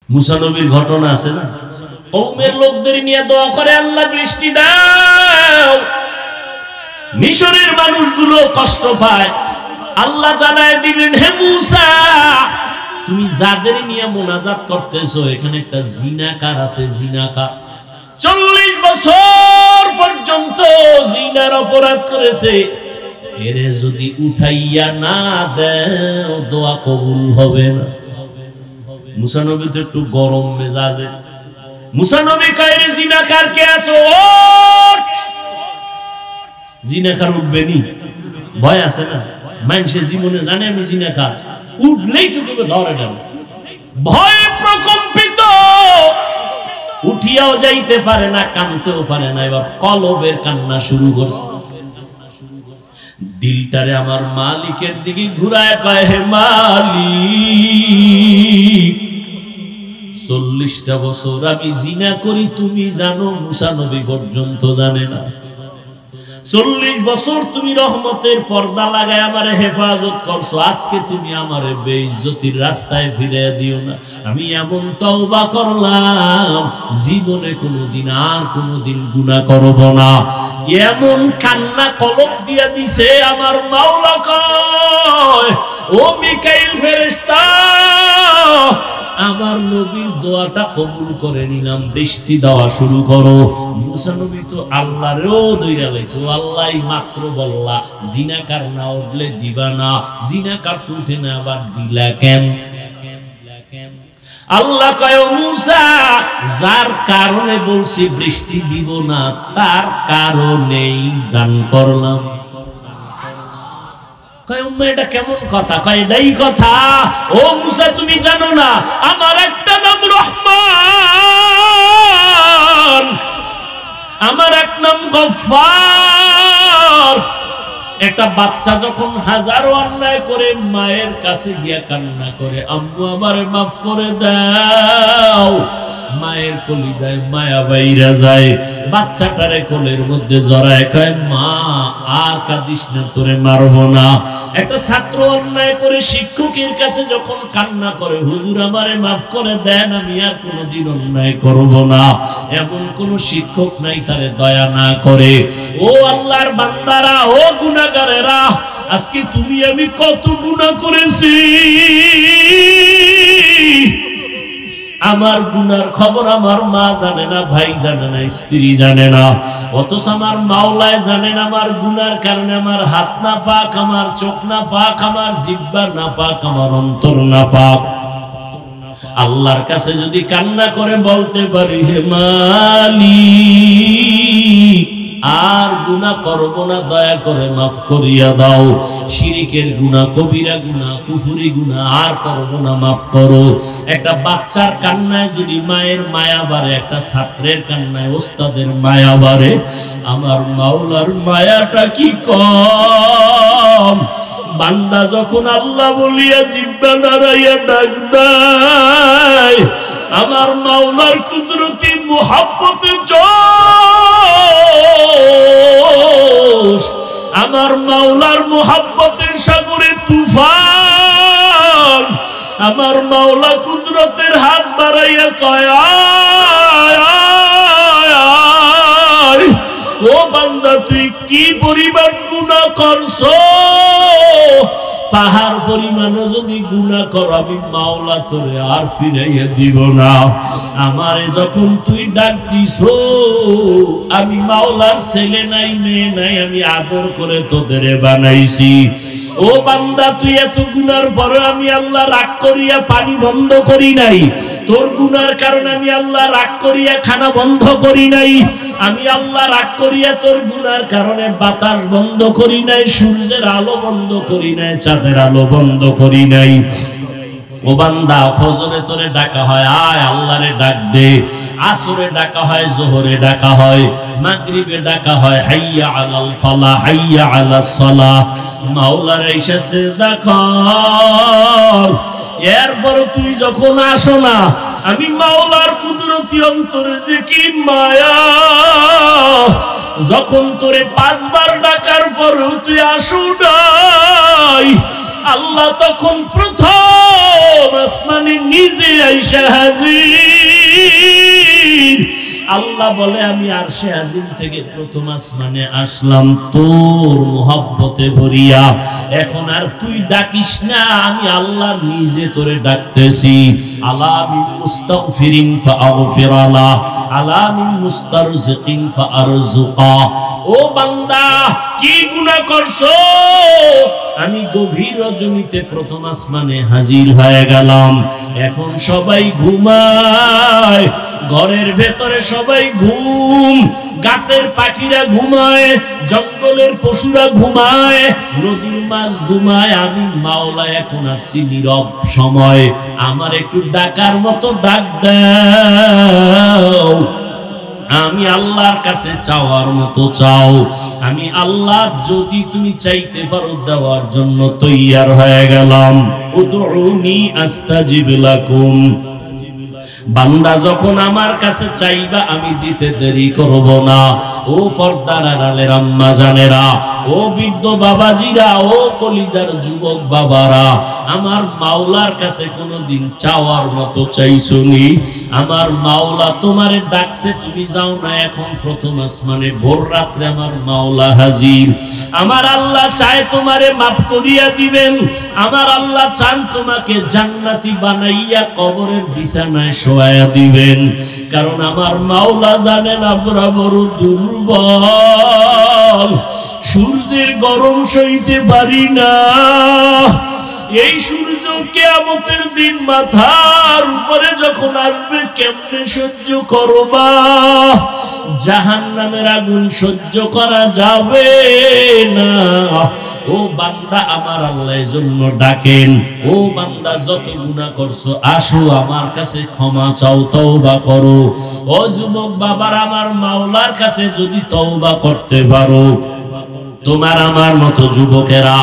মুসা নবীর ঘটনা আছে না, কওমের লোকদের নিয়ে দোয়া করে, আল্লাহ বৃষ্টি দাও। মিশরের মানুষগুলো কষ্ট পায়, আল্লাহ জানায় দিলেন, হে মুসা, তুমি যাদের নিয়ে মোনাজাত করতেছো এখানে একটা জিনাকার আছে, জিনাকার 40 বছর পর্যন্ত জিনার অপরাধ করেছে, এরে যদি উঠাইয়া না দেও দোয়া কবুল হবে না। মুসা নবী তো একটু গরম মেজাজে, মুসা নবী কয়, রে জিনাকার কে আছো, ওঠ। জিনাকার উঠবে নি, ভয় আছে না, মানুষের জীবনে জানে আমি জিনাকার, উঠলেই তো কেউ ধরে গেল, ভয়ে প্রকম্পিত, উঠিয়াও যাইতে পারে না, কানতেও পারে না। এবার কলবের কান্না শুরু করছে, দিলটারে আমার মালিকের দিকে ঘুরায় কয়, হে মালিক, 40টা বছর আমি জিনা করি তুমি জানো, মুসা নবী পর্যন্ত জানে না। 40 বছর তুমি রহমতের পর্দা লাগায় আমারে হেফাজত করছো, আজকে তুমি আমারে বেইজ্জতির রাস্তায় ফিরিয়ে দিও না। আমি এমন তওবা করলাম, জীবনে কোনোদিন আর কোনোদিন গুনাহ করব না। এমন কান্না কলব দিয়া দিছে, আমার মাওলা কয়, ও মিকাইল ফেরেশতা, আমার নবীর দোয়াটা কবুল করে নিলাম, বৃষ্টি দেওয়া শুরু করো। মুসা নবী তো আল্লাহরেও দইরা লাইছে, আল্লাহ মাত্র বললা জিনাকার না উঠলে দিবা না, জিনাকার তো উঠে না আবার দিলা কেন? আল্লাহ কয়, মুসা, যার কারণে বলছি বৃষ্টি দিব না তার কারণেই দান করলাম। কয়, এটা কেমন কথা? কয়, এটাই কথা। ও মুসা, তুমি জানো না আমার একটা নাম রহমান, আমার এক নাম গফফার। একটা বাচ্চা যখন হাজারো অন্যায় করে মায়ের কাছে গিয়া কান্না করে, আম্মু আমারে মাফ করে দাও, মায়ের কলিজায় মায়া বাইরা যায়, বাচ্চাটারে কোলের মধ্যে জড়ায় কয়, মা আর কাঁদিস না, তোরে মারবো না। একটা ছাত্র অন্যায় করে শিক্ষকের কাছে যখন কান্না করে, হুজুর আমারে মাফ করে দেন, আমি আর কোনোদিন অন্যায় করব না, এমন কোন শিক্ষক নাই তারে দয়া না করে। ও আল্লাহর বান্দারা, ও গুনাহগারেরা, আজকে তুমি আমি কত গুনাহ করেছি, আমার গুনার খবর আমার মা জানে না, ভাই জানে না, স্ত্রী জানে না, অথচ আমার মাওলায় জানেন আমার গুনার কারণে আমার হাত না পাক, আমার চোখ না পাক, আমার জিহ্বা না পাক, আমার অন্তর না পাক। আল্লাহর কাছে যদি কান্না করে বলতে পারি, হে মালিক, আর গুনাহ করব না, দয়া করে মাফ করিয়া দাও, শিরিকের গুনাহ, কবিরা গুনাহ, কুফরি গুনাহ আর করব না, মাফ করো। একটা বাচ্চার কান্নায় যদি মায়ের মায়া বাড়ে, একটা ছাত্রের কান্নায় ওস্তাদের মায়া বাড়ে, আমার মাওলার মায়াটা কি কম? বান্দা যখন আল্লাহ বলিয়া জিহ্বা নাড়াইয়া ডাক দেয়, আমার মাওলার কুদরতি মুহাব্বতে জোশ, আমার মাওলার মুহাব্বতের সাগরে তুফান, আমার মাওলা কুদরতের হাত বাড়াইয়া কয়, আয় আয় আয়, ও বান্দা তুই কি পরিমাণ গুনাহ করছো, পাহাড় পরিমাণও যদি গুনাহ কর, আমি মাওলা তোরে আর ফিরাইয়া দিব না। আমারে যখন তুই ডাক দিছো, আমি মাওলার ছেলে নাই, মেয়ে নাই, আমি আদর করে তোদের বানাইছি। ও বান্দা, তুই এত গুনার পরে আমি আল্লাহ রাগ করিয়া পানি বন্ধ করি নাই, তোর গুনার কারণে আমি আল্লাহ রাগ করিয়া খানা বন্ধ করি নাই, আমি আল্লাহ রাগ করিয়া তোর গুনার কারণে বাতাস বন্ধ করি নাই, সূর্যের আলো বন্ধ করি নাই, চাঁদের আলো বন্ধ করি নাই। ও বান্দা, ফজরে তোরে ডাকা হয়, আয় আল্লাহরে ডাক দে, আসরে ডাকা হয়, জোহরে ডাকা হয়, মাগরিবে ডাকা হয়, হাইয়া আলাল ফালাহ, হাইয়া আলাস সালাহ, মাওলারে এসে সিজদা কর। এরপর তুই যখন আসো না, আমি মাওলার কুদরতি অন্তরে যে কি মায়া, যখন তোরে 5 বার ডাকার পর তুই আসো নাই, আল্লাহ তখন প্রথম আসমানে নিজে আইসা হাজির। আল্লাহ বলে আমি আরশে আজিম থেকে প্রথম আসমানে আসলাম তোর মোহাব্বতে ভরিয়া, এখন আর তুই ডাকিস না, আমি আল্লাহ নিজে তোরে ডাকতেছি। আলা মিন মুস্তাগফিরিন ফাআগফির লা, আলা মিন মুস্তারজিকিন ফাআরযুকা। ও বান্দা কি গুনাহ করছো? আমি গভীর রজনীতে প্রথম আসমানে হাজির হয়ে গেলাম, এখন সবাই ঘুমায়, ঘরের ভেতরে সবাই ঘুম, গাছের পাখিরা ঘুমায়, জঙ্গলের পশুরা ঘুমায়, নদীর মাছ ঘুমায়, আমি মাওলা এখন আসছি নীরব সময়, আমার একটু ডাকার মতো ডাক দাও। আমি আল্লাহর কাছে চাওয়ার মতো চাও, আমি আল্লাহ যদি তুমি চাইতে পারো দেওয়ার জন্য তৈয়ার হয়ে গেলাম। উদউনি আস্তাজিব লাকুম। বান্দা যখন আমার কাছে চাইবা আমি দিতে দেরি করব না। ও পর্দার আড়ালের আম্মা জানেরা, ও বৃদ্ধ বাবাজিরা, ও কলিজার যুবক বাবারা, আমার মাওলার কাছে কোনোদিন চাওয়ার মতো চাইছনি? আমার মাওলা তোমারে ডাকছে, তুমি যাও না। এখন প্রথম আসমানে ভোর রাত্রে আমার মাওলা হাজির। আমার আল্লাহ চায় তোমারে মাফ করিয়া দিবেন। আমার আল্লাহ চান তোমাকে জান্নাতি বানাইয়া কবরের বিছানায় শোয়াইয়া দিবেন। কারণ আমার মাওলা জানেন আমরা বড় দুর্বল, সূর্যের গরম সইতে পারি না। এই সূর্য কিয়ামতের দিন মাথার উপরে যখন আসবে কেমনে সহ্য করবা? জাহান্নামের আগুন সহ্য করা যাবে না। ও বান্দা আমার আল্লাহর জন্য ডাকেন, ও বান্দা যত গুনাহ করছো আসো আমার কাছে ক্ষমা চাও, তওবা করো। ও যুবক বাবার, আমার মাওলার কাছে যদি তওবা করতে পারো, তোমার আমার মতো যুবকেরা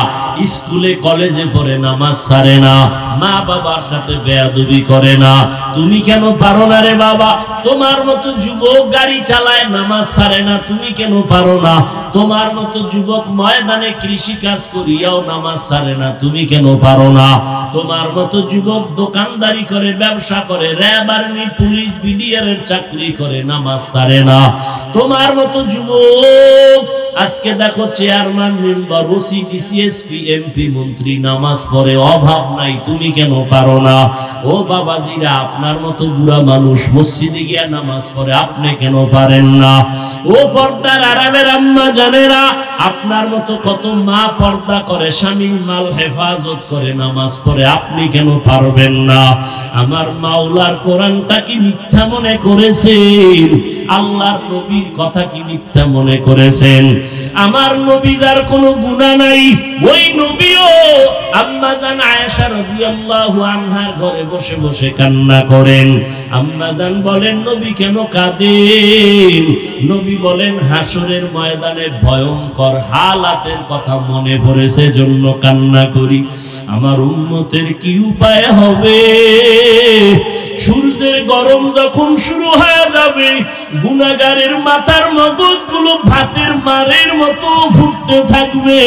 স্কুলে কলেজে পড়ে নামাজ ছাড়ে না, মা বাবার সাথে বেয়াদবি করে না, তুমি কেন পারো না রে বাবা? তোমার মতো যুবক গাড়ি চালায় নামাজ ছাড়ে না, তুমি কেন পারো না? তোমার মতো যুবক ময়দানে কৃষি কাজ করিয়াও নামাজ ছাড়ে না, তুমি কেন পারো না? তোমার মতো যুবক দোকানদারি করে, ব্যবসা করে, র্যাব আর্মি পুলিশ বিডিআর এর চাকরি করে, নামাজ ছাড়ে না। তোমার মতো যুবক আজকে দেখো chairman, member, OC, DC, SP, MP, মন্ত্রী নামাজ পড়ে, অভাব নাই, তুমি কেন পারো না? ও বাবাজিরা, আপনার মতো বুড়া মানুষ মসজিদে গিয়া নামাজ পড়ে, আপনি কেন পারেন না? ও পর্দার আড়ালের আম্মা জানেরা, আপনার মতো কত মা পর্দা করে, স্বামীর মাল হেফাজত করে, নামাজ পড়ে, আপনি কেন পারবেন না? আমার মাওলার কোরআনটা কি মিথ্যা মনে করেছেন? আল্লাহর নবীর কথা কি মিথ্যা মনে করেছেন? আমার নবী যার কোনো গুনাহ নাই, ওই নবীও আম্মা জান আয়েশা রাদিয়াল্লাহু আনহার ঘরে বসে বসে কান্না করেন। আম্মা জান বলেন, নবী কেন কাঁদেন? নবী বলেন, হাসরের ময়দানে ভয়ঙ্কর হালাতের কথা মনে পড়েছে, জন্য কান্না করি। আমার উম্মতের কি উপায় হবে? সূর্যের গরম যখন শুরু হয়ে যাবে, গুনাহগারের মাথার মগজগুলো ভাতের মারের মতো ফুটতে থাকবে।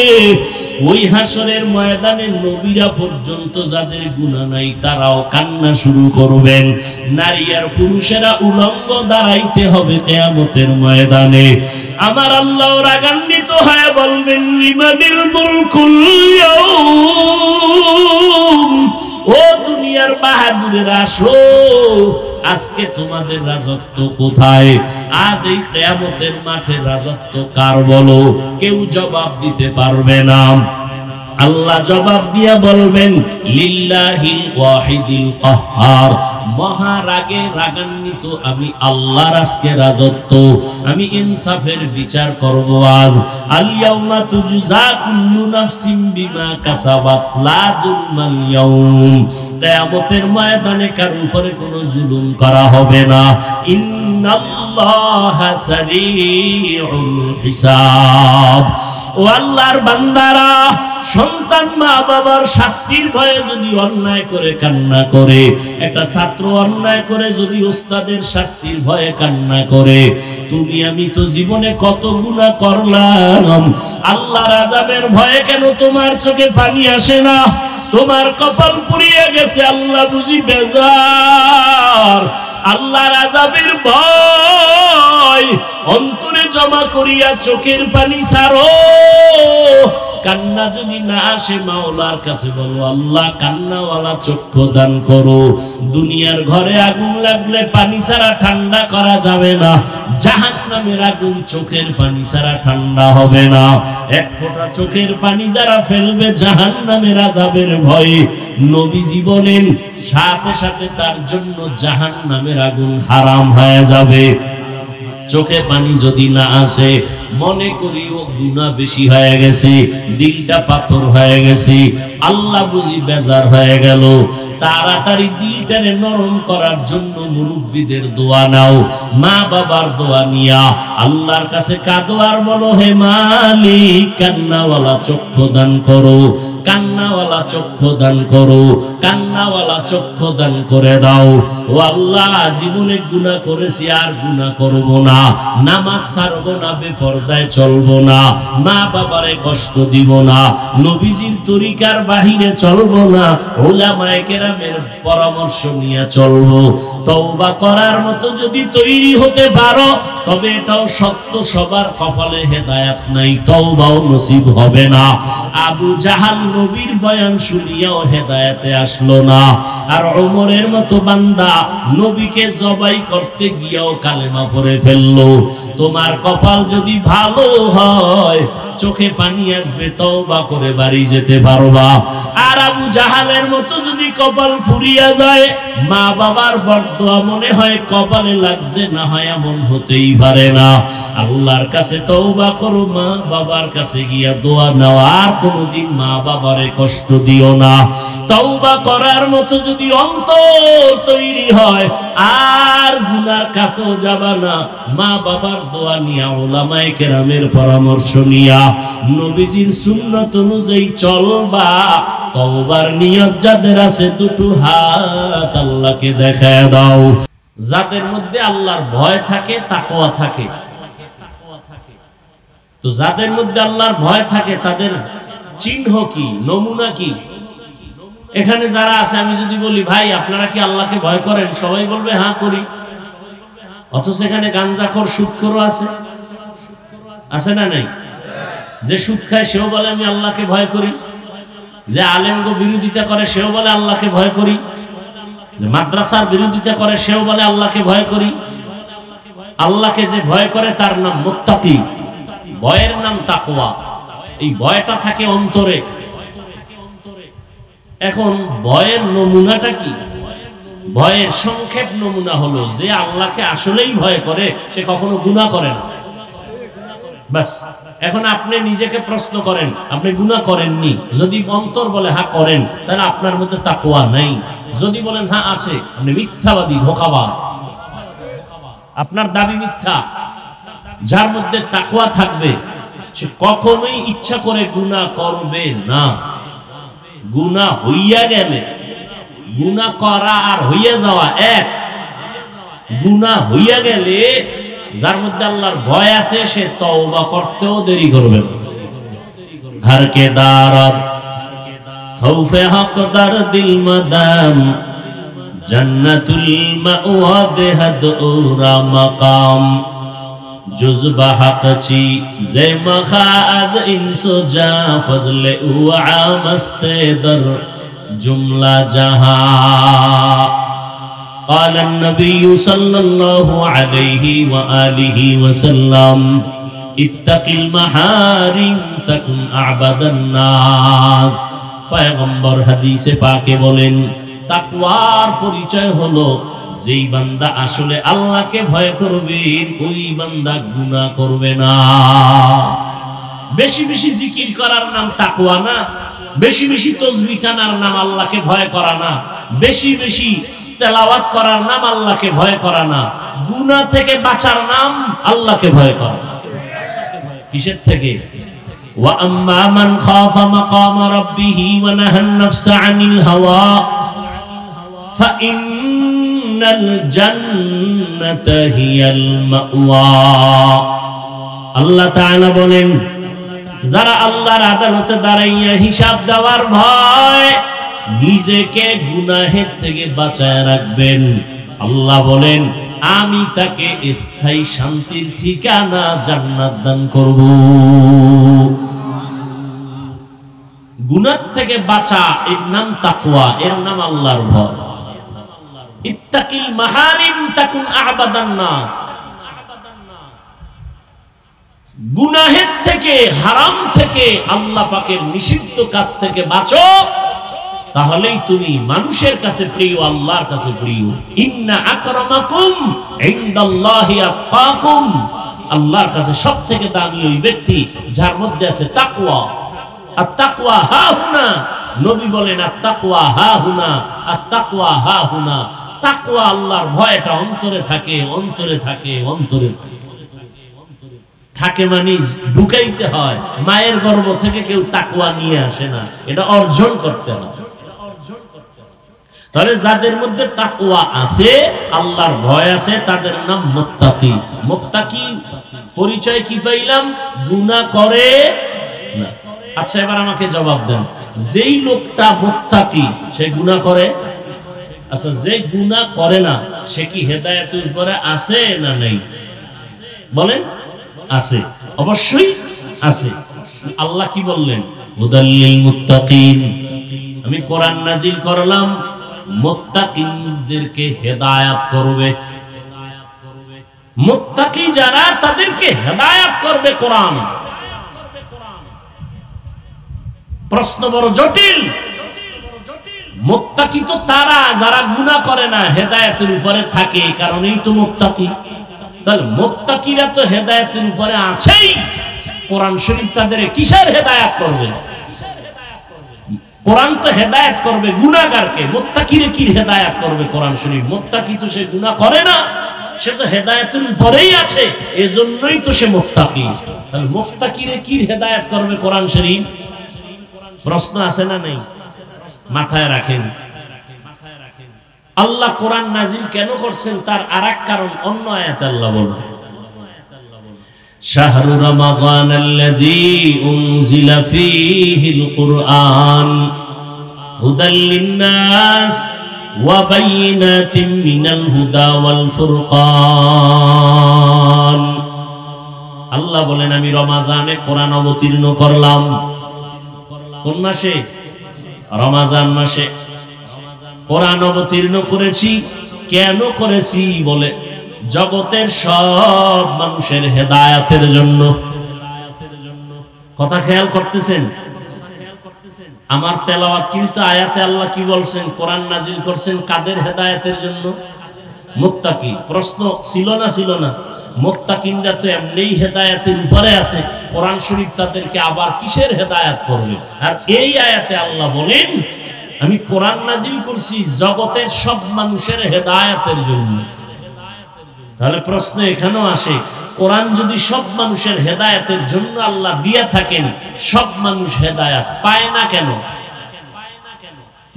ওই হাসরের ময়দানে নবীরা পর্যন্ত যাদের গুনাহ নাই তারাও কান্না শুরু করবেন। নারী আর পুরুষেরা উলঙ্গ দাঁড়াইতে হবে কিয়ামতের ময়দানে। আমার আল্লাহ রাগান্বিত হয়ে বলবেন, লিমানিল মুলকুল ইয়াউম। ও দুনিয়ার বাহাদুরেরা, আসো, আজকে তোমাদের রাজত্ব কোথায়? আজ এই কিয়ামতের মাঠে রাজত্ব কার বলো? কেউ জবাব দিতে পারবে না। আল্লাহ জবাব দিয়া বলবেন, লিল্লাহিল ওয়াহিদিল কাহ্হার। মহারাগে রাগান্বিত আমি আল্লাহর আজকে রাজত্ব, আমি ইনসাফের বিচার করব আজ। আল ইয়াউমা তুজজা কুল্লু নাফসিন বিমা কাসাবাত লা যুলমাল ইয়াউম। কিয়ামতের ময়দানে কার উপরে কোনো জুলুম করা হবে না। ইন্নাল্লাহা সারিউল হিসাব। ও আল্লাহর বান্দারা, সন্তান মা বাবার শাস্তির ভয়ে যদি অন্যায় করে কান্না করে, একটা ছাত্র অন্যায় করে যদি ওস্তাদের শাস্তির ভয়ে কান্না করে, তুমি আমি তো জীবনে কত গুনাহ করলাম, আল্লাহর আযাবের ভয়ে কেন তোমার চোখে পানি আসে না? তোমার কপাল পুড়িয়ে গেছে, আল্লাহ বুঝি বেজার, আল্লাহর আযাবের ভয় অন্তরে জমা করিয়া চোখের পানি ছাড়ো। কান্না যদি না আসে মাওলার কাছে বলো, আল্লাহ কান্নাওয়ালা চক্ষু দান করো। দুনিয়ার ঘরে আগুন লাগলে পানি ছাড়া ঠান্ডা করা যাবে না, জাহান্নামের আগুন চোখের পানি ছাড়া ঠান্ডা হবে না। এক ফোঁটা চোখের পানি যারা ফেলবে জাহান্নামের আযাবের ভয়ে, নবীজি বলেন সাথে সাথে তার জন্য জাহান্নামের আগুন হারাম হয়ে যাবে। চোখে পানি যদি না আসে মনে করিও গুনাহ বেশি হয়ে গেছে, দিলটা পাথর হয়ে গেছে, আল্লাহ বুঝি বেজার হয়ে গেল। তাড়াতাড়ি দিলটারে নরম করার জন্য মুরব্বীদের দোয়া নাও, মা বাবার দোয়া নিয়া আল্লাহর কাছে কাঁদো আর বলো, হে মালিক কান্নাওয়ালা চক্ষু দান করো, কান্নাওয়ালা চক্ষু দান করো, কান্নাওয়ালা চক্ষু দান করে দাও। ও আল্লাহ, জীবনে গুনাহ করেছি আর গুনাহ করব না, নামাজ ছাড়বো না, বেপরদায় চলবো না, মা বাবারে কষ্ট দিব না, নবীজির তরিকার বাহিরে চলবো না, উলামায়ে কেরামের পরামর্শ নিয়ে চলবো। তওবা করার মতো যদি তৈরি হতে পারো তবে এটাও সত্য, সবার কপালে হেদায়েত নাই, তওবাও নসিব হবে না। আবু জাহাল নবীর বয়ান শুনিয়াও হেদায়েতে আসলো না, আর ওমরের মতো বান্দা নবীকে জবাই করতে গিয়েও কালেমা পড়ে ফেললো। তোমার কপাল যদি ভালো হয় চোখে পানি আসবে, তওবা করে বাড়ি যেতে পারবা। আর আবু জাহালের মতো যদি কপাল পুড়িয়া যায়, মা বাবার বরদোয়া মনে হয় কপালে লাগছে, না হয় এমন হতেই পারে না। আল্লাহর কাছে তওবা করো, মা বাবার কাছে গিয়া দোয়া নাও, আর কোনোদিন মা বাবারে কষ্ট দিও না। তওবা করার মতো যদি অন্তর তৈরি হয় আর গুনার কাছেও যাবা না, মা বাবার দোয়া নিয়া উলামায়ে কেরামের পরামর্শ নিয়া নবীজির সুন্নাত অনুযায়ী চলবা। তওবার নিয়ত যাদের আছে দুটো হাত আল্লাহকে দেখায় দাও। যাদের মধ্যে আল্লাহর ভয় থাকে, তাকওয়া থাকে, তো যাদের মধ্যে আল্লাহর ভয় থাকে তাদের চিহ্ন কি, নমুনা কি? এখানে যারা আছে, আমি যদি বলি ভাই আপনারা কি আল্লাহকে ভয় করেন, সবাই বলবে হ্যাঁ করি। অথচ এখানে গাঞ্জাখোর সুদখোরও আছে, আছে না নাই? যে সুদ খায় সেও বলে আমি আল্লাহকে ভয় করি, যে আলেমগো বিরোধিতা করে সেও বলে আল্লাহকে ভয় করি, যে মাদ্রাসার বিরোধিতা করে সেও বলে আল্লাহকে ভয় করি। আল্লাহকে যে ভয় করে তার নাম মুত্তাকি, ভয়ের নাম তাকওয়া। এই ভয়টা থাকে অন্তরে। এখন ভয়ের নমুনাটা কি? ভয়ের সংক্ষেপ নমুনা হলো যে আল্লাহকে আসলেই ভয় করে সে কখনো গুনাহ করে না, বাস। এখন আপনি নিজেকে প্রশ্ন করেন, আপনি গুনাহ করেননি? যদি অন্তর বলে হ্যাঁ করেন, তাহলে আপনার মধ্যে তাকওয়া নাই। যদি বলেন হ্যাঁ আছে, আপনি মিথ্যাবাদী, ধোঁকাবাজ, আপনার দাবি মিথ্যা। যার মধ্যে তাকওয়া থাকবে সে কখনোই ইচ্ছা করে গুনাহ করবে না। গুনাহ হইয়া গেলে, গুনাহ করা আর হইয়া যাওয়া এক। গুনাহ হইয়া গেলে যার মধ্যে আল্লাহর ভয় আছে সে তওবা করতেও দেরি করবে না। হর কে দারব খৌফে হক দার দিল মাদাম, জান্নাতুল মাওয়া দেহদ ওরা মাকাম, জুজবা হকচি জে মখাজ ইনসো জা ফজলে উআ মস্তে দর জুমলা জাহা। قال النبي صلى الله عليه وآله وسلم اتق المحارم تكن أعبد الناس। পয়গম্বর হাদিসে পাকে বলেন তাকওয়ার পরিচয় হলো যেই বান্দা আসলে আল্লাহকে ভয় করবে ওই বান্দা গুনাহ করবে না। বেশি বেশি জিকির করার নাম তাকওয়া না, বেশি বেশি তাসবিহ টানার নাম আল্লাহকে ভয় করা না, বেশি বেশি তেলাওয়াত করার নাম আল্লাহকে ভয় করা না। গুনাহ থেকে বাঁচার নাম আল্লাহকে ভয় করা। কিসের থেকে? ওয়া আম্মা মান খাফা মাকাম রাব্বিহি ওয়া নাহান নাফসা আনিল হাওয়া ফাইন্নাল জান্নাতা হিয়াল মাওয়া। আল্লাহ তাআলা বলেন যারা আল্লাহর আদালতে দাঁড়াইয়া হিসাব দেওয়ার ভয় নিজেকে গুনাহের থেকে বাঁচায় রাখবেন, আল্লাহ বলেন আমি তাকে স্থায়ী শান্তির ঠিকানা জান্নাত দান করব। গুনাহ থেকে বাঁচা এর নাম তাকওয়া, এর নাম আল্লাহর ভয়। ইত্তাকিল মাহারিম তাকুন আবাদান নাস। গুনাহের থেকে, হারাম থেকে, আল্লাহ পাকের নিষিদ্ধ কাজ থেকে বাঁচো, তাহলেই তুমি মানুষের কাছে প্রিয়, আল্লাহর কাছে প্রিয়। ইন্না আকরামাকুম ইনদাল্লাহি আতকাকুম। আল্লাহর কাছে সবথেকে দামি ওই ব্যক্তি যার মধ্যে আছে তাকওয়া। আত-তাকওয়া হাহুনা, নবী বলেন আত-তাকওয়া হাহুনা, আত-তাকওয়া হাহুনা। তাকওয়া আল্লাহর ভয়টা অন্তরে থাকে, অন্তরে থাকে, অন্তরে থাকে। থাকে মানে ঢুকাইতে হয়। মায়ের গর্ভ থেকে কেউ তাকওয়া নিয়ে আসে না, এটা অর্জন করতে হয়। তাহলে যাদের মধ্যে তাকওয়া আছে, আল্লাহর ভয় আছে, তাদের নাম মুত্তাকি। মুত্তাকি পরিচয় কি পাইলাম? গুনাহ করে না। আচ্ছা এবার আমাকে জবাব দেন, যেই লোকটা মুত্তাকি সে গুনাহ করে? আচ্ছা যে গুনাহ করে না সে কি হেদায়েতের উপরে আছে না নেই? বলেন। আছে, অবশ্যই আছে। আল্লাহ কি বললেন? হুদাল্লিল মুত্তাকিন। আমি কোরআন নাজিল করলাম মুত্তাকিনদেরকে হেদায়েত করবে। মুত্তাকি যারা, তাদেরকে হেদায়েত করবে কোরআন। প্রশ্ন বড় জটিল। মুত্তাকি তো তারা যারা গুনাহ করে না, হেদায়েতের উপরে থাকে, কারণেই তো মুত্তাকি। তাহলে মুত্তাকিরা তো হেদায়েতের উপরে আছেই, কোরআন শরীফ তাদের কিসের হেদায়েত করবে? কোরআন তো হেদায়েত করবে গুনাহগারকে, মুত্তাকিরে কি হেদায়েত করবে কোরআন শরীফ? মুত্তাকি তো সে গুনাহ করে না, সে তো হেদায়েতের উপরেই আছে, এজন্যই তো সে মুত্তাকি। তাহলে মুত্তাকিরে কি হেদায়েত করবে কোরআন শরীফ? প্রশ্ন আছে না নেই? মাথায় রাখেন। আল্লাহ কোরআন নাজিল কেন করছেন তার আরেক কারণ অন্য আয়াতে আল্লাহ বলেন, শাহরু রমাদানাল্লাযী উনজিলা ফীহিল কুরআন হুদাল লিন-নাস ওয়া বাইয়িনাতিন মিনাল হুদা ওয়াল ফুরকান। আল্লাহ বলেন আমি রমজানে কোরআন অবতীর্ণ করলাম। কোন মাসে? রমজান মাসে কোরআন অবতীর্ণ করেছি। কেন করেছি? বলে জগতের সব মানুষের হেদায়েতের জন্য। কথা খেয়াল করতেছেন? আমার তেলাওয়াত কিন্তু আয়াতে আল্লাহ কি বলছেন? কোরআন নাজিল করছেন কাদের হেদায়েতের জন্য? মুত্তাকি। প্রশ্ন ছিল না? ছিল না? মুত্তাকিনরা তো এমনিই হেদায়েতের উপরে আছে, কোরআন শরীফ তাদেরকে আবার কিসের হেদায়েত করবে? আর এই আয়াতে আল্লাহ বলেন আমি কোরআন নাজিল করছি জগতের সব মানুষের হেদায়েতের জন্য। তাহলে প্রশ্ন এখানেও আসে, কোরআন যদি সব মানুষের হেদায়েতের জন্য আল্লাহ দিয়ে থাকেন, সব মানুষ হেদায়েত পায় না কেন?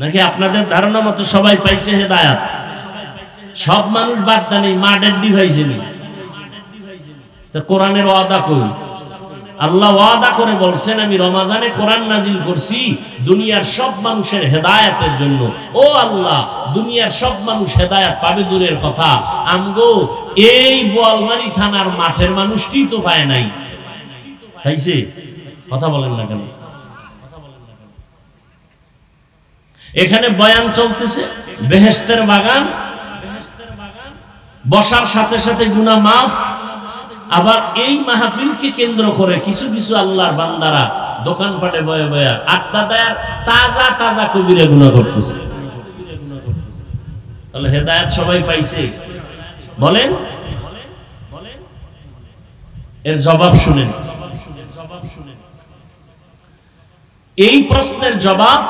নাকি আপনাদের ধারণা মতো সবাই পাইছে হেদায়েত? সব মানুষ বাদ দেন, মা ডেড্ডি পাইছেনি। তা কোরআনের ওয়াদা কই? আল্লাহ ওয়াদা করে বলছেন আমি রমজানে কোরআন নাজিল করছি দুনিয়ার সব মানুষের হেদায়েতের জন্য। ও আল্লাহ, দুনিয়ার সব মানুষ হেদায়েত পাবে দূরের কথা, আমগো এই বোয়ালমারী থানার মাঠের মানুষটি তো পায় নাই। পাইছে? কথা বলেন না কেন? এখানে বয়ান চলতেছে বেহেশতের বাগান, বসার সাথে সাথে গুনাহ মাফ। আবার এই মাহফিলকে কেন্দ্র করে কিছু কিছু আল্লাহর বান্দারা দোকানপাটে বয়ে বয়ে আড্ডা দেয়, তাজা তাজা কবিরা গুনাহ করতেছে। তাহলে হেদায়েত সবাই পাইছে? বলেন। এর জবাব শুনেন। এই প্রশ্নের জবাব,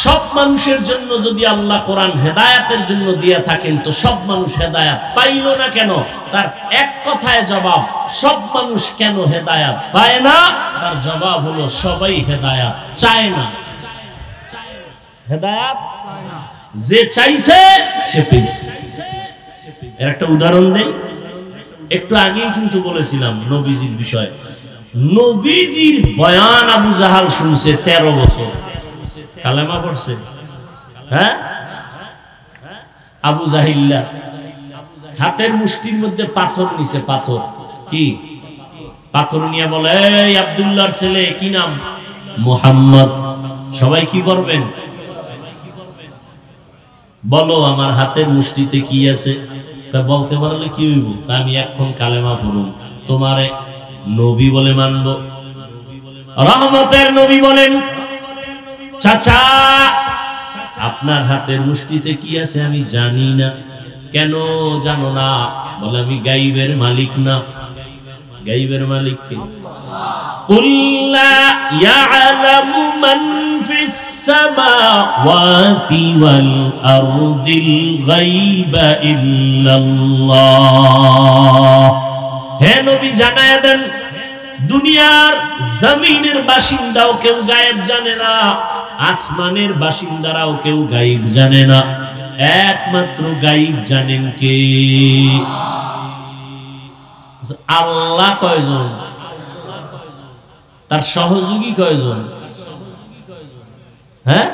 সব মানুষের জন্য যদি আল্লাহ কোরআন হেদায়েতের জন্য দিয়ে থাকেন তো সব মানুষ হেদায়েত পাইল না কেন? তার এক কথায় জবাব, সব মানুষ কেন হেদায়েত পায় না? তার জবাব হলো সবাই হেদায়েত চায় না। হেদায়েত যে চাইছে সে পেয়েছে। এর একটা উদাহরণ দেই। একটু আগেই কিন্তু বলেছিলাম নবীজির বিষয়। নবীজির বয়ান আবু জাহাল শুনছে 13 বছর। কালেমা পড়ছে? হ্যাঁ, আবু জাহিল্লা হাতের মুষ্টির মধ্যে পাথর নিছে, পাথর কি পাথর নিয়ে বলে, এই আব্দুল্লাহর ছেলে কি নাম? মুহাম্মদ। সবাই কি করবেন? বলো আমার হাতের মুষ্টিতে কি আছে? তা বলতে পারলে কি হইব? আমি এখন কালেমা পড়ুন, তোমারে নবী বলে মানব। রহমতের নবী বলেন, চাচা আপনার হাতের মুষ্টিতে কি আছে আমি জানি না। কেন জানো না? বলে আমি গাইবের মালিক না। গাইবের মালিক কে? কুল লা ইয়ালামু মান ফিস সামাওয়াতি ওয়াল আরদিল গায়বা ইল্লাল্লাহ। হে নবী জানায়া দেন, দুনিয়ার জমিনের বাসিন্দাও কেউ গায়েব জানে না, আসমানের বাসিন্দারাও কেউ গায়েব জানে না। একমাত্র গায়েব জানেন কে? আল্লাহ। কয়জন? তার সহযোগী কয়জন? হ্যাঁ,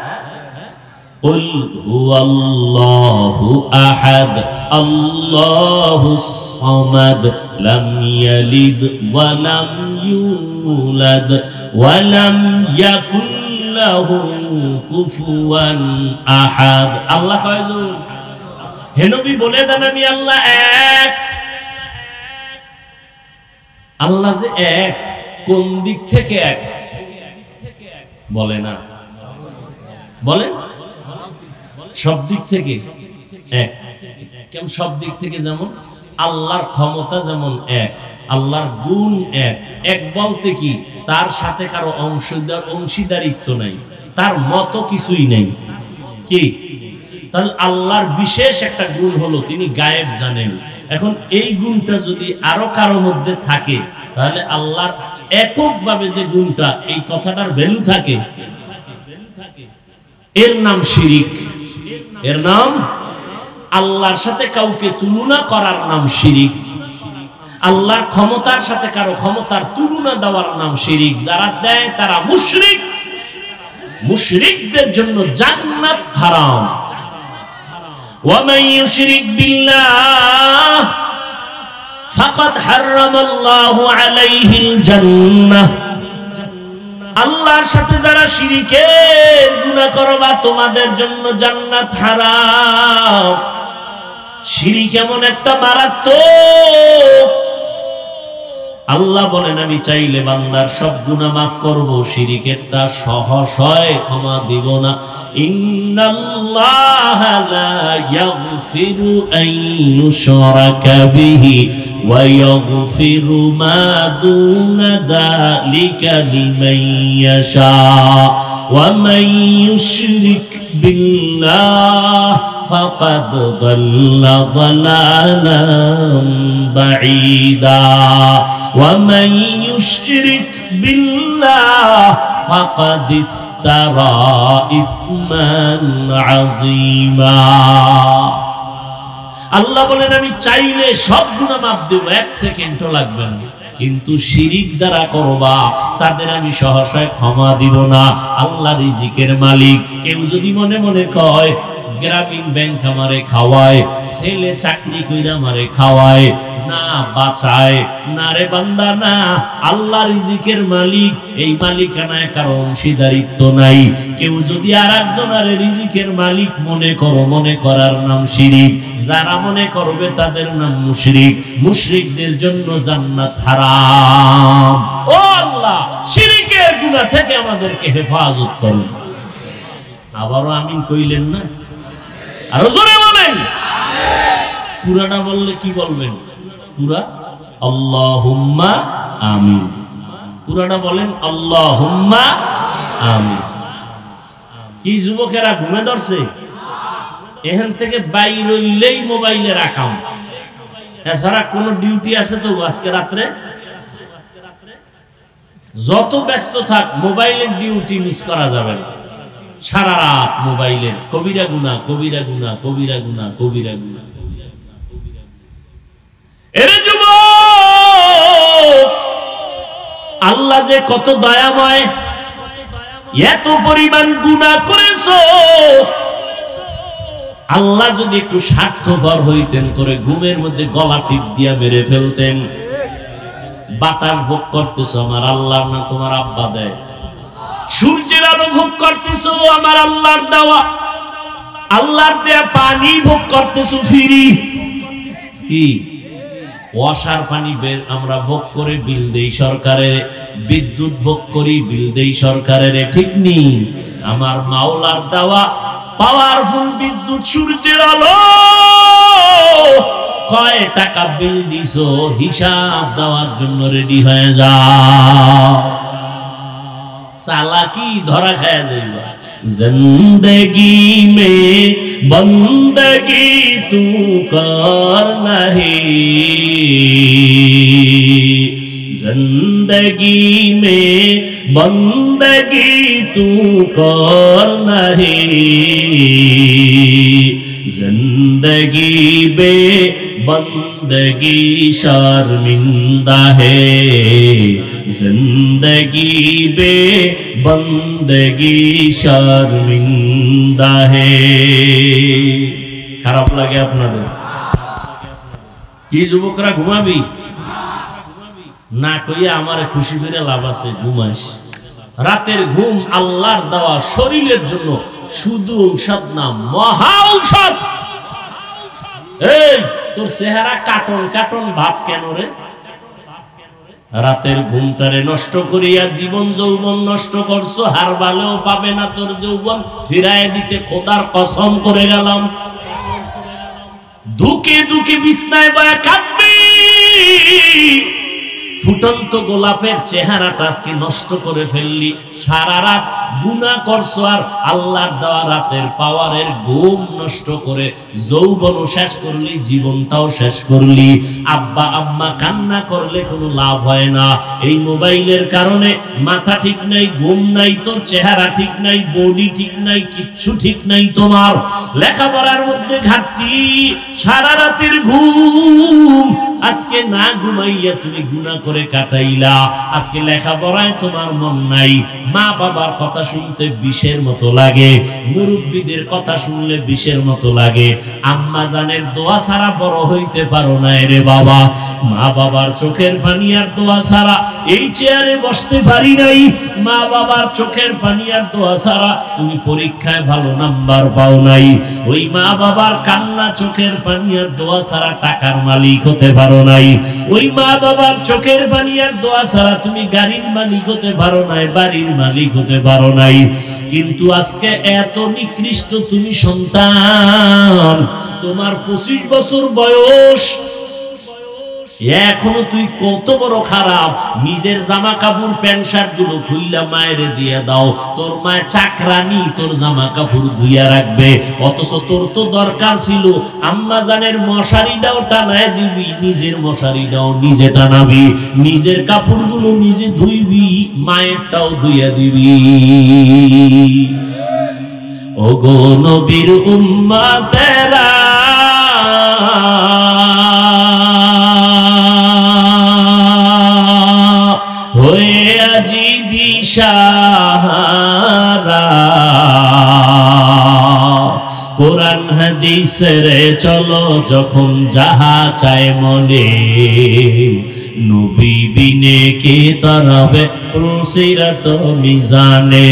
কুল হুয়াল্লাহু আহাদ আল্লাহুস সামাদ লাম ইয়ালিদ ওয়া লাম ইউলাদ ওয়া লাম ইয়াকুল লাহু কুফুয়ান আহাদ। আল্লাহ কয়জন? হে নবী বলে দেন আমি আল্লাহ এক। আল্লাহ যে এক, কোন দিক থেকে এক বলে না? বলে সব দিক থেকে এক। কেমন সব দিক থেকে? যেমন আল্লাহর ক্ষমতা যেমন এক, আল্লাহর গুণ এক। এক বলতে কি? তার সাথে কারো অংশীদারিত্ব নাই, তার মতো কিছুই নেই। কি? তাহলে আল্লাহর বিশেষ একটা গুণ হলো তিনি গায়েব জানেন। এখন এই গুণটা যদি আরো কারো মধ্যে থাকে, তাহলে আল্লাহর এককভাবে যে গুণটা, এই কথাটার ভ্যালু থাকে, এর নাম শিরিক। এর নাম, আল্লাহর সাথে কাউকে তুলনা করার নাম শিরিক। আল্লাহর ক্ষমতার সাথে কারো ক্ষমতার তুলনা দেওয়ার নাম শিরিক। যারা দেয় তারা মুশরিক। মুশরিকদের জন্য জান্নাত হারাম। ওয়ামান ইউশরিক বিল্লাহ ফাকাদ হারামাল্লাহু আলাইহিল জান্নাহ। আল্লাহর সাথে যারা শিরিকের গুনাহ করবা, তোমাদের জন্য জান্নাত হারাম। শিরিক এমন একটা মারাত্মক, আল্লাহ বলেন আমি চাইলে বান্দার সব গুনাহ মাফ করব, শিরিকেরটা সহসয় ক্ষমা দিব না। ইন্নাল্লাহা লা ইয়াগফিরু আন ইউশরাকা বিহি ওয়া ইয়াগফিরু মা দুনা যালিকা লিমান ইয়াশা ওয়া মান ইউশরিক বিল্লাহ ফাকাদ দাল্লা দালালান বাঈদা ওয়া মান ইউশরিক বিল্লাহ ফাকাদ ইফতারা ইসমান আযীমা। আল্লাহ বলেন আমি চাইলে সব গুনাহ মাফ দেব, এক সেকেন্ডও লাগবে না। কিন্তু শিরিক যারা করবা তাদের আমি সহসায় ক্ষমা দিব না। আল্লাহ রিজিকের মালিক। কেউ যদি মনে মনে কয় গ্রামীণ ব্যাংক আমারে খাওয়ায়, ছেলে চাকরি কইরা আমারে খাওয়ায়, না বাঁচায়, না রে বান্দা না। আল্লাহ রিজিকের মালিক, এই মালিকানায় কারো অংশীদারিত্ব নাই। কেউ যদি আর একজনের রিজিকের মালিক মনে করো, মনে করার নাম শিরিক। যারা মনে করবে তাদের নাম মুশরিক। মুশরিকদের জন্য জান্নাত হারাম। ও আল্লাহ, শিরিকের গুনাহ থেকে আমাদেরকে হেফাজত করুন। আবারও আমিন কইলেন না? আর জোরে বলেন পুরাটা বললে কি বলবেন? পুরা আল্লাহুম্মা আমিন। পুরাটা বলেন আল্লাহুম্মা আমিন। কি যুবকেরা ঘুমে ধরছে? এখান থেকে বাইর হইলেই মোবাইলের আকাম, এছাড়া কোন ডিউটি আছে তো আজকে রাত্রে? যত ব্যস্ত থাক, মোবাইলের ডিউটি মিস করা যাবে না। সারা রাত মোবাইলের কবিরা গুনাহ, কবিরা গুনাহ, কবিরা গুনাহ, কবিরা গুনাহ। এরে যুবক, আল্লাহ যে কত দয়াময়, এত পরিমাণ গুনাহ করেছো, আল্লাহ যদি একটু স্বার্থপর হইতেন তোরে ঘুমের মধ্যে গলা টিপ দিয়া মেরে ফেলতেন। বাতাস ভোগ করতেছো আমার আল্লাহর না তোমার আব্বা দেয়? সূর্যের আলো ভোগ করতেছো আমার আল্লাহর দেওয়া, আল্লাহর দেয়া পানি ভোগ করতেছো ফ্রি। কি ওয়াসার পানি বের আমরা ভোগ করে বিল দেই সরকারের, বিদ্যুৎ ভোগ করি বিল দেই সরকারের, ঠিক নেই? আমার মাওলার দেওয়া পাওয়ারফুল বিদ্যুৎ সূর্যের আলো, কয় টাকা বিল দিছো হিসাব দেওয়ার জন্য রেডি হয়ে যাও। চালাকি ধরা খায়া যাইবা। जिंदगी में बंदगी तू कर नहीं, जिंदगी में बंदगी तू कर नहीं, जिंदगी बे बंदगी शर्मिंदा है, जिंदगी बे बंदगी शर्मिंदा है। খারাপ লাগে আপনাদের? কি যুবকরা ঘুমাবি না কইয়া আমারে খুশি করে লাভ আছে? ঘুমাইস। রাতের ঘুম আল্লাহর দেওয়া শরীরের জন্য শুধু ঔষধ না, মহা ঔষধ। এই তোর চেহারা কাটন কাটন ভাব কেন রে? রাতের ঘুমটারে নষ্ট করিয়া জীবন যৌবন নষ্ট করছো, হার বালেও পাবে না তোর যৌবন ফিরায় দিতে, খোদার কসম করে গেলাম। দুকে দুকে বিছনায় বয়া কাঁদবি, ফুটন্ত গোলাপের চেহারাটা আজকে নষ্ট করে ফেললি। সারা রাত গুনাহ করছো আর আল্লাহর দেওয়া রাতের পাওয়ারের ঘুম নষ্ট করে যৌবনও শেষ করলি, জীবনটাও শেষ করলি। আব্বা আম্মা কান্না করলে কোনো লাভ হয় না। এই মোবাইলের কারণে মাথা ঠিক নাই, ঘুম নাই, তোর চেহারা ঠিক নাই, বডি ঠিক নাই, কিচ্ছু ঠিক নাই তোমার। লেখাপড়ার মধ্যে ঘাটতি, সারা রাতের ঘুম আজকে না ঘুমাইয়া তুমি গুনাহ করে কাটাইলা। আজকে লেখাপড়ায় তোমার মন নাই, মা বাবার কথা শুনতে বিষের মতো লাগে, মুরব্বীদের কথা শুনলে বিষের মতো লাগে। আম্মা জানের দোয়া ছাড়া বড় হইতে পারো না রে বাবা। মা বাবার চোখের পানি আর দোয়া ছাড়া এই চেয়ারে বসতে পারি নাই। মা বাবার চোখের পানি আর দোয়া ছাড়া তুমি পরীক্ষায় ভালো নাম্বার পাও নাই। ওই মা বাবার কান্না চোখের পানি আর দোয়া ছাড়া টাকার মালিক হতে পারো নাই। ওই মা বাবার চোখের পানি আর দোয়া ছাড়া তুমি গাড়ির মালিক হতে পারো নাই, বাড়ির মালিক হতে পারো নাই। কিন্তু আজকে এত নিকৃষ্ট তুমি সন্তান, তোমার 25 বছর বয়স, এখনো তুই কত বড় খারাপ। নিজের জামা কাপড় প্যান্ট শার্ট গুলো খুইলা মায়েরে দিয়ে দাও, তোর মায়ের চাকরানি তোর জামা কাপড় ধুইয়া রাখবে। অথচ তোর তো দরকার ছিল আম্মা জানের মশারিটাও টানায় দিবি, নিজের মশারিটাও নিজে টানাবি, নিজের কাপড় গুলো নিজে ধুইবি, মায়েরটাও ধুইয়া দিবি। ওগো নবীর উম্মতেরা, হয়ে আজি দিশাহারা, কোরআন হাদিসের চলো যখন যাহা চায় মনে, নবী বিনে কে তরবে পুলসিরাত মিজানে,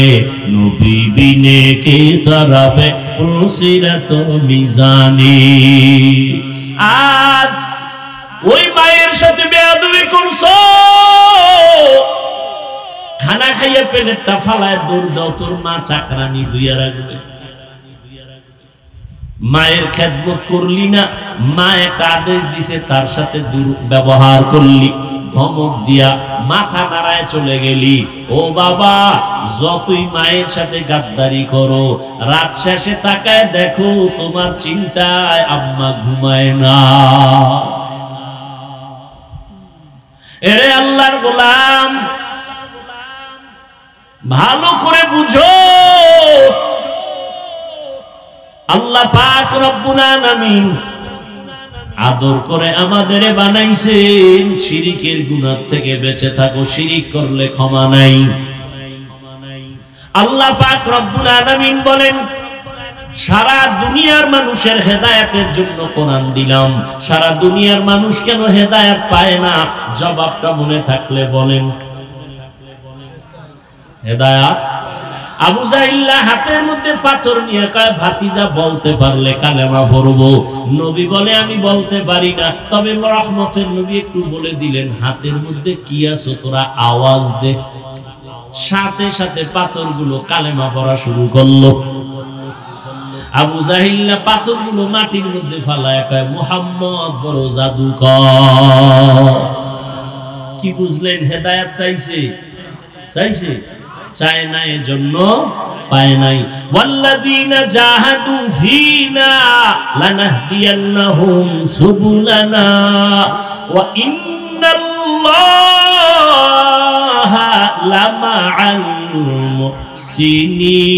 নবী বিনে কে তরবে পুলসিরাত মিজানে। আজ ওই মায়ের সাথে বেয়াদবি করছো, খানা খাইয়া পেটেরটা ফালায় দৌড় দাও, তোর মা চাকরানি দুইয়া রাখবে। মায়ের খেদমত করলি না, মা একটা আদেশ দিছে তার সাথে দুর্ব্যবহার করলি, ধমক দিয়া মাথা নাড়ায় চলে গেলি। ও বাবা, যতই মায়ের সাথে গাদ্দারি করো, রাত শেষে তাকায় দেখো তোমার চিন্তায় আম্মা ঘুমায় না। এরে আল্লাহর গোলাম, ভালো করে বুঝো, আল্লাহ পাক রব্বুল আলামিন আদর করে আমাদের বানাইছেন। শিরিকের গুনাহ থেকে বেঁচে থাকো, শিরিক করলে ক্ষমা নাই। আল্লাহ পাক রব্বুল আলামিন বলেন, সারা দুনিয়ার মানুষের হেদায়েতের জন্য কোরআন দিলাম, সারা দুনিয়ার মানুষ কেন হেদায়েত পায় না? জবাবটা মনে থাকলে বলেন। হেদায়েত আবু জাহিল হাতের মধ্যে পাথর নিয়ে কয়, ভাতিজা বলতে পারলে কালেমা পড়বো। নবী বলে, আমি বলতে পারি না। তবে রহমতের নবী একটু বলে দিলেন, হাতের মধ্যে কি আছে তোরা আওয়াজ দে। সাথে সাথে পাথরগুলো কালেমা পড়া শুরু করলো। আবু জাহিল পাথরগুলো মাটির মধ্যে ফালায় কয়, মুহাম্মদ বড় জাদুকর। কি বুঝলেন? হেদায়েত চাইছে, চাইছে, চায় না, এজন্য পায় নাই। ওয়াল্লাযীনা জাহাদু ফীনা লানাহদিয়ান্নাহুম সুবুলানা ওয়া ইন্নাল্লাহা লামাআল মুহসিনিন।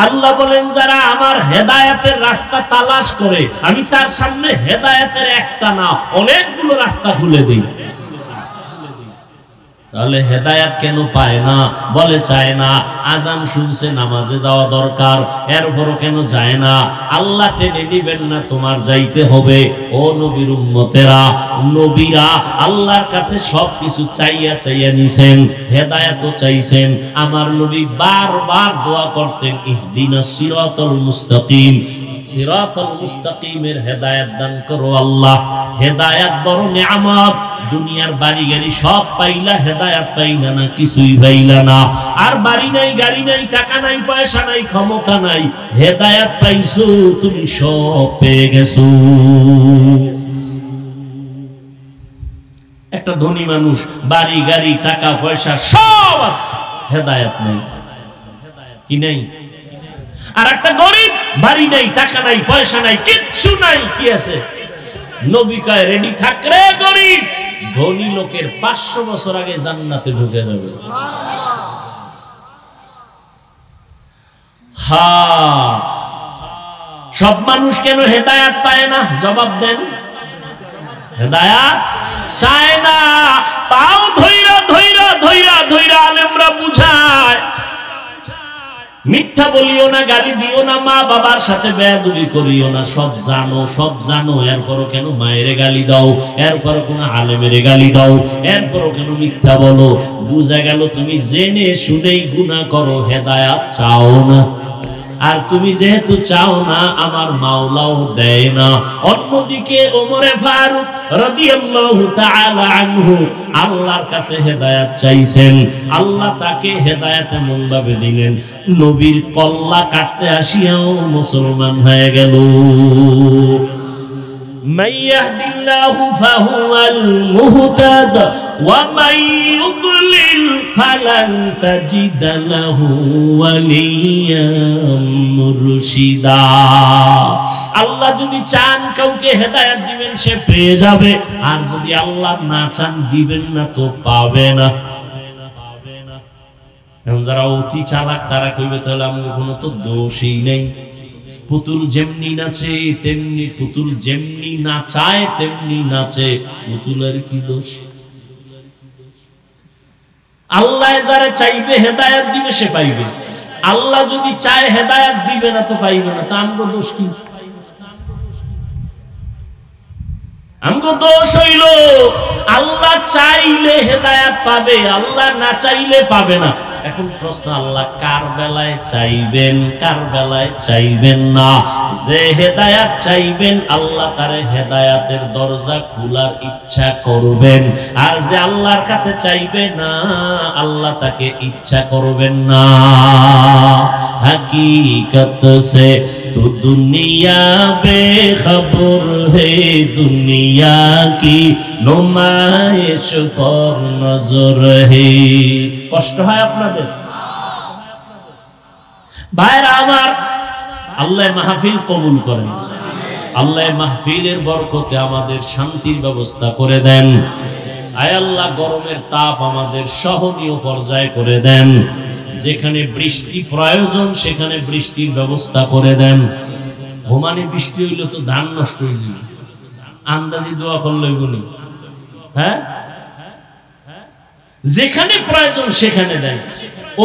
আল্লাহ বলেন, যারা আমার হেদায়েতের রাস্তা তালাশ করে, আমি তার সামনে হেদায়েতের একটা না অনেকগুলো রাস্তা খুলে দিই। তাহলে হেদায়েত কেন পায় না? বলে চায় না। আজান শুনছে, নামাজে যাওয়া দরকার, এরপরও কেন যায় না? আল্লাহ টেনে নিবেন না, তোমার যাইতে হবে। ও নবীর উম্মতেরা, নবীরা আল্লাহর কাছে সবকিছু চাইয়া চাইয়া নিছেন, হেদায়েতও চাইছেন। আমার নবী বারবার দোয়া করতেন, ইহদিনাস সিরাতাল মুস্তাকিম, সিরাতাল মুস্তাকিমের হেদায়েত দান করো আল্লাহ। হেদায়েত বড় নিয়ামত। দুনিয়ার বাড়ি গাড়ি সব পাইলা, হেদায়েত পাইলা না, কিছুই পাইলা না। আর বাড়ি নাই, গাড়ি নাই, টাকা নাই, পয়সা নাই, ক্ষমতা নাই, হেদায়েত পাইছো, তুমি সব পেয়ে গেছো। একটা ধনী মানুষ, বাড়ি গাড়ি, টাকা পয়সা সব আছে, হেদায়েত নাই। কি নাই? আর একটা গরিব, বাড়ি নাই, টাকা নাই, পয়সা নাই, কিচ্ছু নাই, কি আছে? নবী কয়, রেডি থাক রে গরিব, ধনী লোকের 500 বছর আগে জান্নাতে ঢুকে যাবে। হ্যাঁ, সব মানুষ কেন হেদায়েত পায় না? জবাব দেন। হেদায়েত চায় না। পাও ধইরা ধইরা ধইরা ধইরা আলেমরা বুঝায়, মিথ্যা বলিও না, গালি দিও না, মা বাবার সাথে বেয়াদবি করিও না। সব জানো, সব জানো, এরপরও কেন মায়েরে গালি দাও? এরপরও কোন আলেমেরে গালি দাও? এরপরও কেন মিথ্যা বলো? বুঝা গেল তুমি জেনে শুনেই গুনাহ করো, হেদায়েত চাও না। আর তুমি যেহেতু চাও না, আমার মাওলাও দেয় না। অন্যদিকে ওমরে ফারুক রাদিয়াল্লাহু তাআলা আনহু আল্লাহর কাছে হেদায়েত চাইছেন, আল্লাহ তাকে হেদায়েত এমন ভাবে দিলেন, নবীর কল্লা কাটতে আসিয়াও মুসলমান হয়ে গেল। من يهد الله فهو المهتد ومن يضلل فلن تجد له وليا مرشدا। আল্লাহ যদি চান কাউকে হেদায়েত দিবেন, সে পেয়ে যাবে। আর যদি আল্লাহ না চান, দিবেন না, তো পাবে না। এখন যারা অতি চালাক, তারা কইবে, তাহলে আমার কোনো তো দোষই নেই। পুতুল যেমনি নাচে তেমনি, পুতুল যেমনি নাচায় তেমনি নাচে, পুতুলের কি দোষ? আল্লাহ যারা চাইবে হেদায়েত দিবে, সে পাইবে। আল্লাহ যদি চায় হেদায়েত দিবে না, তো পাইবে না। তা আমগো দোষ কি? আমগো দোষ হইল আল্লাহ চাইলে হেদায়েত পাবে, আল্লাহ না চাইলে পাবে না। এখন প্রশ্ন, আল্লাহ কার বেলায় চাইবেন, কার বেলায় চাইবেন না? যে হেদায়েত চাইবেন, আল্লাহ তার হেদায়েতের দরজা খোলার ইচ্ছা করবেন। আর যে আল্লাহর কাছে চাইবে না, আল্লাহ তাকে ইচ্ছা করবেন না। हकीकत से तो दुनिया बेखबर है, दुनिया की नुमाइश पर नजर है। কষ্ট হয় আপনাদের ভাইরা আমার? আল্লাহ মাহফিল কবুল করেন, আল্লাহ মাহফিলের বরকতে আমাদের শান্তির ব্যবস্থা করে দেন। আয় আল্লাহ, গরমের তাপ আমাদের সহনীয় পর্যায়ে করে দেন। যেখানে বৃষ্টি প্রয়োজন, সেখানে বৃষ্টির ব্যবস্থা করে দেন। ওমানে বৃষ্টি হইলে তো ধান নষ্ট হয়ে যাবে, আন্দাজি দোয়া করলে হইবনি। হ্যাঁ, যেখানে প্রয়োজন সেখানে দেন।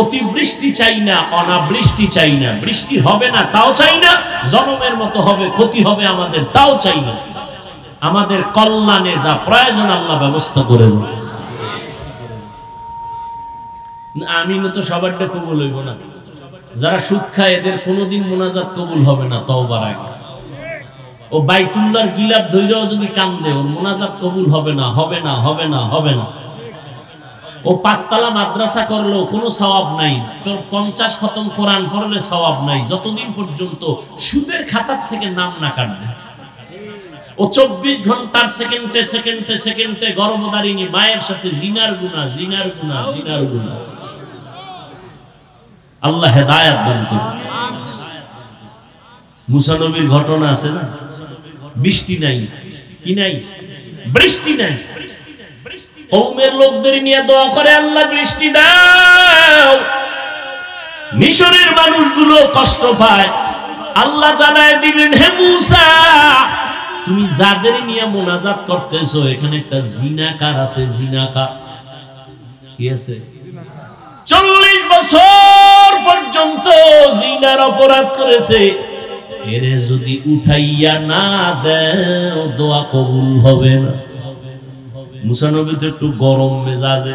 অতিবৃষ্টি চাই না, অনাবৃষ্টি চাই না, বৃষ্টি হবে না তাও চাই না, জনমের মতো হবে, ক্ষতি হবে আমাদের তাও চাই না। আমাদের কল্যাণে যা প্রয়োজন আল্লাহ ব্যবস্থা করে দেন। আমিন তো সবারটা কবুল হইব না। যারা সুদ খায় এদের কোনোদিন মোনাজাত কবুল হবে না তওবার আগে। ও বাইতুল্লাহর গিলাপ ধইরাও যদি কান্দে ওর মোনাজাত কবুল হবে না, হবে না, হবে না, হবে না। ও পাঁচতলা মাদ্রাসা করলেও কোনো সওয়াব নাই, 50 খতম কোরআন পড়লে সওয়াব নাই, যতদিন পর্যন্ত সুদের খাতার থেকে নাম না কাটবে। ও 24 ঘন্টার সেকেন্ডে সেকেন্ডে সেকেন্ডে গর্ভধারিণী মায়ের সাথে জিনার গুনাহ, জিনার গুনাহ, জিনার গুনাহ। আল্লাহ হেদায়েত দান করুন। মুসা নবীর ঘটনা আছে না, বৃষ্টি নাই, কি নাই, বৃষ্টি নাই। কওমের লোকদের নিয়ে দোয়া করে, আল্লাহ বৃষ্টি দাও। মিশরের মানুষগুলো কষ্ট পায়, আল্লাহ জানায় দিলেন, হে মুসা তুমি যাদের নিয়ে মোনাজাত করতেছো এখানে একটা জিনাকার আছে। জিনাকার কি আছে? 40 বছর পর্যন্ত জিনার অপরাধ করেছে। এরে যদি উঠাইয়া না দেও দোয়া কবুল হবে না। মুসা নবী তো একটু গরম মেজাজে।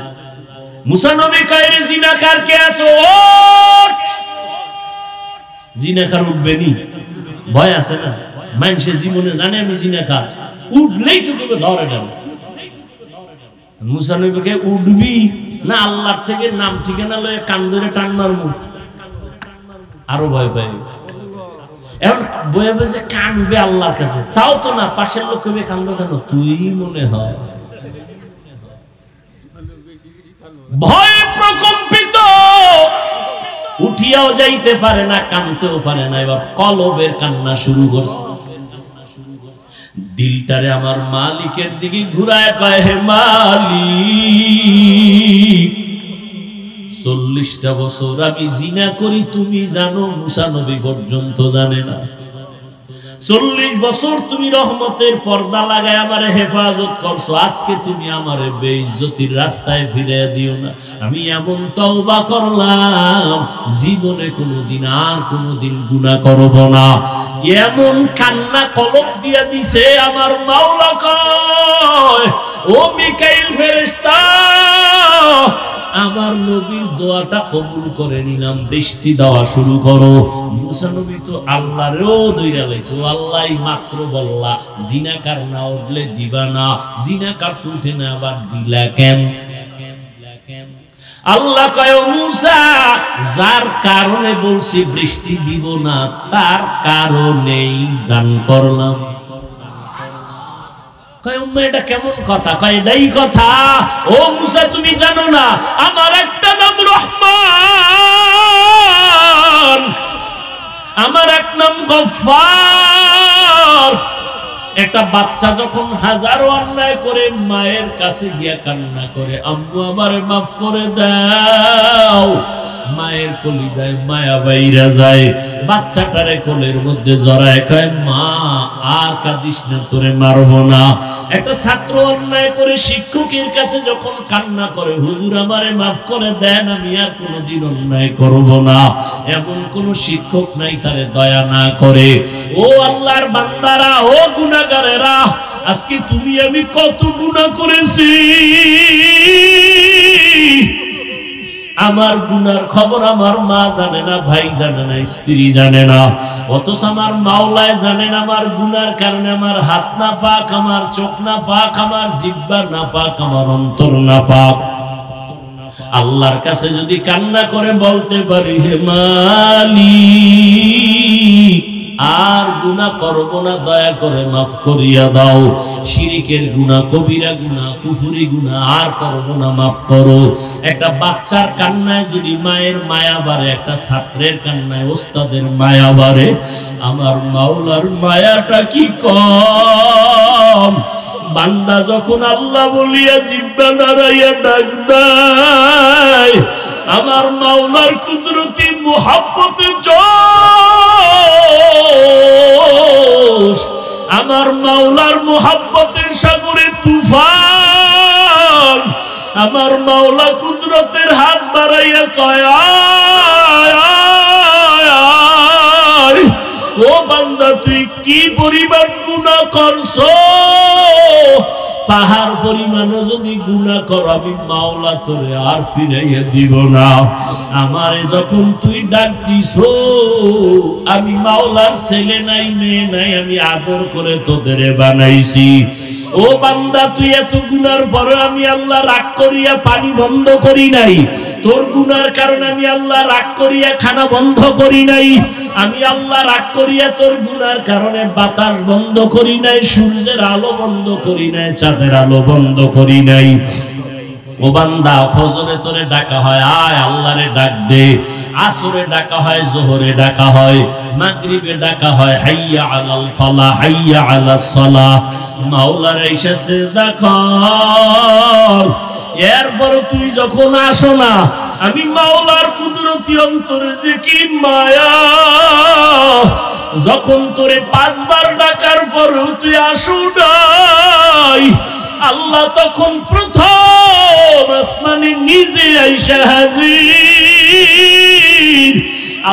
মুসা নবী কয়, রে জিনাকার কে আছো, ওঠ। জিনাকার উঠবে নি, ভয় আছে না? মানুষের জীবনে জানে আমি জিনাকার, উঠলেই তো কেউ ধরে গেল। মুসা নবীকে উঠবি না আল্লাহর থেকে নাম ঠিকানা লয়ে কান ধরে টান মারবো, আরো ভয় পাই। এখন বয়ে বসে কানবে আল্লাহর কাছে, তাও তো না। পাশের লোক কবে কান্দ কেন? তুই মনে হয় ভয় প্রকম্পিত, উঠিয়াও যাইতে পারে না, কানতেও পারে না। এবার কলবের কান্না শুরু করছে। দিলটারে আমার মালিকের দিকে ঘুরায় কয়, হে মালিক 40টা বছর আমি জিনা করি তুমি জানো, মুসা নবী পর্যন্ত জানে না। 40 বছর তুমি রহমতের পর্দা লাগায় আমারে হেফাজত করছো, আজকে তুমি আমারে বেইজ্জতির রাস্তায় ফিরিয়ে দিও না। আমি এমন তওবা করলাম জীবনে কোনোদিন আর কোনোদিন গুনাহ করব না। এমন কান্না কলব দিয়া দিছে আমার মাওলা কয়, ও মিকাইল ফেরেশতা আমার নবীর দোয়াটা কবুল করে নিলাম, বৃষ্টি দেওয়া শুরু করো। মুসা নবী তো আল্লাহরেও দইরা লাইছে, ও আল্লাহ মাত্র বললা জিনাকার না উঠলে দিবা না, জিনাকার তো উঠে না আবার দিলা কেন? আল্লাহ কয়, মুসা যার কারণে বলছি বৃষ্টি দিব না তার কারণেই দান করলাম। কয় উম্মা এটা কেমন কথা? কয় এটাই কথা। ও মুসা তুমি জানো না আমার একটা নাম রহমান, আমার এক নাম গফফার। একটা বাচ্চা যখন হাজারো অন্যায় করে মায়ের কাছে গিয়া কান্না করে, আম্মু আমারে মাফ করে দাও, মায়ের কলিজায় মায়া বাইরা যায়, বাচ্চাটারে কোলের মধ্যে জড়ায় কয়, মা আর কাঁদিস না, তোরে মারবো না। একটা ছাত্র অন্যায় করে শিক্ষকের কাছে যখন কান্না করে, হুজুর আমারে মাফ করে দেন, আমি আর কোনোদিন অন্যায় করব না, এমন কোন শিক্ষক নাই তারে দয়া না করে। ও আল্লাহর বান্দারা, ও গুনাহগারেরা, আজকে তুমি আমি কত গুনাহ করেছি, আমার গুনার খবর আমার মা জানে না, ভাই জানে না, স্ত্রী জানে না, অথচ আমার মাওলায় জানেন আমার গুনার কারণে আমার হাত না পাক, আমার চোখ না পাক, আমার জিহ্বা না পাক, আমার অন্তর না পাক। আল্লাহর কাছে যদি কান্না করে বলতে পারি, হে মালিক আর গুনাহ করব না, দয়া করে মাফ করিয়া দাও, শিরিকের গুনাহ, কবিরা গুনাহ, কুফরি গুনাহ আর করব না, মাফ করো। একটা বাচ্চার কান্নায় যদি মায়ের মায়া বাড়ে, একটা ছাত্রের কান্নায় ওস্তাদের মায়া বাড়ে, আমার মাওলার মায়াটা কি কম? বান্দা যখন আল্লাহ বলিয়া জিহ্বা নাড়াইয়া ডাক দেয়, আমার মাওলার কুদরতি মুহাব্বতে জোশ, আমার মাওলার মুহাব্বতের সাগরে তুফান আমার মাওলা কুদরতের হাত বাড়াইয়া কয় ও বান্দা তুই কি পরিমাণ গুনাহ করছো, পাহাড় পরিমাণও যদি গুনাহ কর আমি মাওলা তোরে আর ফিরাইয়া দিব না। আমারে যখন তুই ডাক দিছো আমি মাওলার ছেলে নাই মেয়ে নাই, আমি আদর করে তোদের বানাইছি। ও বান্দা তুই এত গুনার পরে আমি আল্লাহ রাগ করিয়া পানি বন্ধ করি নাই, তোর গুনার কারণে আমি আল্লাহ রাগ করিয়া খানা বন্ধ করি নাই, আমি আল্লাহ রাগ করিয়া তোর গুনার কারণে বাতাস বন্ধ করি নাই, সূর্যের আলো বন্ধ করি নাই, চাঁদের আলো বন্ধ করি নাই। ও বান্দা ফজরে তোরে ডাকা হয় আয় আল্লাহরে ডাক দে, আসরে ডাকা হয়, যোহরে ডাকা হয়, মাগরিবে ডাকা হয় হাইয়া আলাল ফালাহ হাইয়া আলাস সালাহ, মাওলারে এসে সিজদা কর। এরপর তুই যখন আসো না আমি মাওলার কুদরতি অন্তরে যে কি মায়া, যখন তোরে 5 বার ডাকার পর তুই আসো নাই, আল্লাহ তখন প্রথম আসমানে নিজে আইসা হাজির।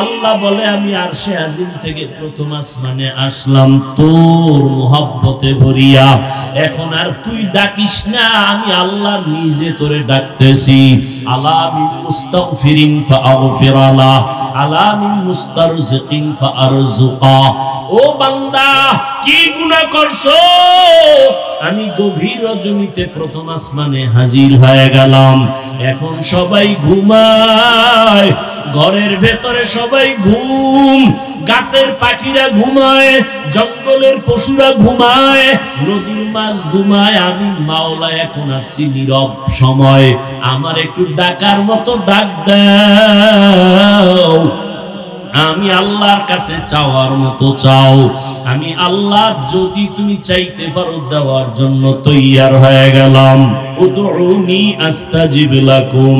আল্লাহ বলে আমি আরশে আজিম থেকে প্রথম আসমানে আসলাম তোর মোহাব্বতে ভরিয়া, এখন আর তুই ডাকিস না, আমি আল্লাহ নিজে তোরে ডাকতেছি। আলা মিন মুস্তাগফিরিন ফাআগফিরালা, আলা মিন মুস্তারজিকিন ফাআরজুকা। ও বান্দা কি গুনাহ করছো, আমি গভীর রজনীতে প্রথম আসমানে হাজির হয়ে গেলাম, এখন সবাই ঘুমায়, ঘরের ভেতরে সবাই ঘুম, গাছের পাখিরা ঘুমায়, জঙ্গলের পশুরা ঘুমায়, নদীর মাছ ঘুমায়, আমি মাওলা এখন আসছি নীরব সময়, আমার একটু ডাকার মতো ডাক দাও। আমি আল্লাহর কাছে চাওয়ার মতো চাও, আমি আল্লাহ যদি তুমি চাইতে পারো দেওয়ার জন্য তৈয়ার হয়ে গেলাম। উদউনি আস্তাজিব লাকুম।